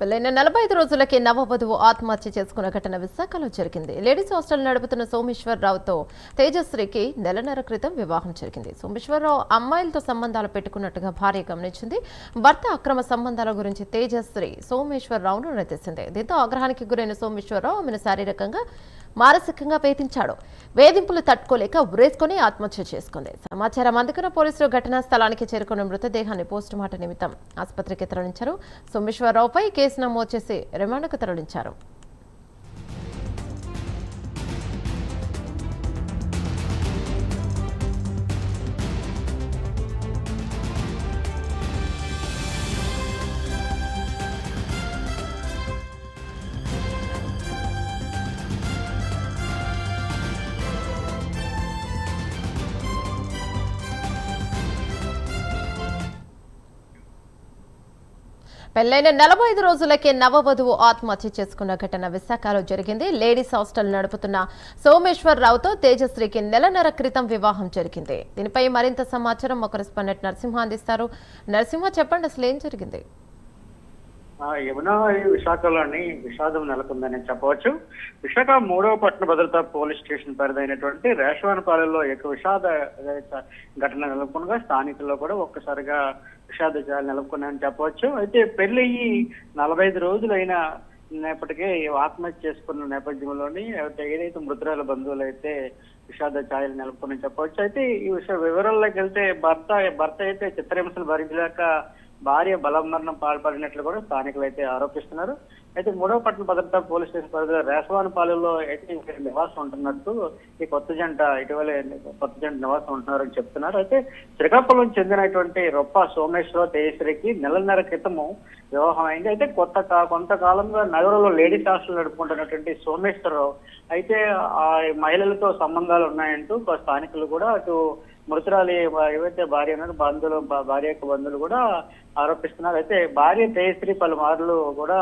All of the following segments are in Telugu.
పెళ్లైన 45 రోజులకే నవవధువు ఆత్మహత్య చేసుకున్న ఘటన విశాఖలో జరిగింది. లేడీస్ హాస్టల్ నడుపుతున్న సోమేశ్వరరావుతో తేజశ్రీకి నెలన్నర క్రితం వివాహం జరిగింది. సోమేశ్వరరావు అమ్మాయిలతో సంబంధాలు పెట్టుకున్నట్టుగా భార్య గమనించింది. భర్త అక్రమ సంబంధాల గురించి తేజశ్రీ సోమేశ్వరరావును నిలదీసింది. దీంతో ఆగ్రహానికి గురైన సోమేశ్వరరావు ఆమెను శారీరకంగా మానసికంగా వేధించాడు. వేధింపులు తట్టుకోలేక ఉరేసుకుని ఆత్మహత్య చేసుకుంది. సమాచారం అందుకున్న పోలీసులు ఘటనా స్థలానికి చేరుకున్న మృతదేహాన్ని పోస్టుమార్టం నిమిత్తం ఆసుపత్రికి తరలించారు. సోమేశ్వరరావుపై కేసు నమోదు చేసి రిమాండ్కు తరలించారు. పెళ్లైన 45 రోజులకే నవవధువు ఆత్మహత్య చేసుకున్న ఘటన విశాఖలో జరిగింది. లేడీస్ హాస్టల్ నడుపుతున్న సోమేశ్వరరావుతో తేజశ్రీకి నెలన్నర క్రితం వివాహం జరిగింది. దీనిపై మరింత సమాచారం మా కరెస్పాండెంట్ నరసింహ అందిస్తారు. నరసింహ, చెప్పండి, అసలు ఏం జరిగింది? యమునా విశాఖలోని విషాదం నెలకొందని చెప్పవచ్చు. విశాఖ 3వ పట్టణ భద్రతా పోలీస్ స్టేషన్ పరిధైనటువంటి రేషవానపాలెంలో విషాద ఘటన నెలకొనగా స్థానికుల్లో కూడా ఒక్కసారిగా విషాద ఛాయలు నెలకొన్నాయని చెప్పవచ్చు. అయితే పెళ్లయ్యి 45 రోజులైన నేపటికే ఆత్మహత్య చేసుకున్న నేపథ్యంలోని ఏదైతే మృతురాల బంధువులు అయితే విషాద ఛాయలు నెలకొన్నాయని చెప్పవచ్చు. అయితే ఈ వివరాల్లోకి వెళ్తే భర్త అయితే చిత్రహింసలు భరించలేక భార్య బలమరణం పాల్పడినట్లు కూడా స్థానికులు అయితే ఆరోపిస్తున్నారు. అయితే 3వ పట్టణ భద్రతా పోలీస్ స్టేషన్ పరిధిలో రేసవానపాలెంలో అయితే నివాసం ఉంటున్నట్టు ఈ కొత్త జంట నివాసం ఉంటున్నారని చెప్తున్నారు. అయితే శ్రీకాకుళం చెందినటువంటి రొప్ప సోమేశ్వరరావు తేజశ్రీకి నెలన్నర క్రితము వివాహం అయింది. అయితే కొంతకాలంగా నగరంలో లేడీస్ హాస్టల్ నడుపుకుంటున్నటువంటి సోమేశ్వరరావు అయితే ఆ మహిళలతో సంబంధాలు ఉన్నాయంటూ స్థానికులు కూడా అటు మృతురాలి ఏవైతే భార్య ఉన్నారో భార్య యొక్క బంధువులు కూడా ఆరోపిస్తున్నారు. అయితే భార్య తేజశ్రీ పలుమార్లు కూడా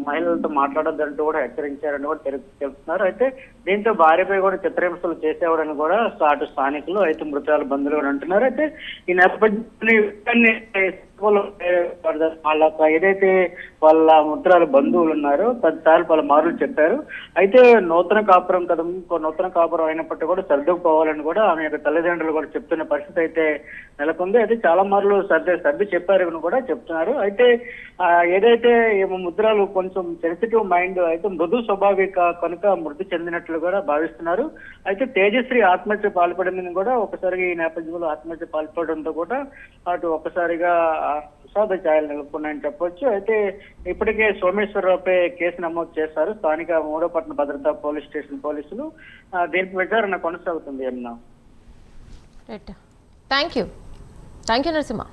మహిళలతో మాట్లాడొద్దంటూ కూడా హెచ్చరించారని కూడా తెలుపుతున్నారు. అయితే దీంతో భార్యపై కూడా చిత్రహింసలు చేసేవాడని కూడా అటు స్థానికులు అయితే మృతురాల బంధువులు కూడా అంటున్నారు. అయితే ఈ నేపథ్యంలో ఏదైతే వాళ్ళ మృతురాల బంధువులు ఉన్నారో 10 సార్లు పలు మార్లు చెప్పారు. అయితే నూతన కాపురం అయినప్పటికీ కూడా సర్దుకుపోవాలని కూడా ఆమె యొక్క తల్లిదండ్రులు కూడా చెప్తున్న పరిస్థితి అయితే నెలకొంది. అయితే చాలా మార్లు సర్ది చెప్పారని కూడా చెప్తున్నారు. అయితే ఏదైతే ముద్రాలు కొంచెం సెన్సిటివ్ మైండ్ అయితే మృదు స్వభావిక కనుక మృతి చెందినట్లు కూడా భావిస్తున్నారు. అయితే తేజశ్రీ ఆత్మహత్య పాల్పడిందని కూడా ఒకసారిగా ఈ నేపథ్యంలో ఆత్మహత్య పాల్పడడంతో కూడా అటు ఒక్కసారిగా విషాద ఛాయలు నెలకొన్నాయని చెప్పొచ్చు. అయితే ఇప్పటికే సోమేశ్వరరావుపై కేసు నమోదు చేశారు స్థానిక 3వ పట్టణ భద్రతా పోలీస్ స్టేషన్ పోలీసులు. దీనికి విచారణ కొనసాగుతుంది. Thank you Narasimha.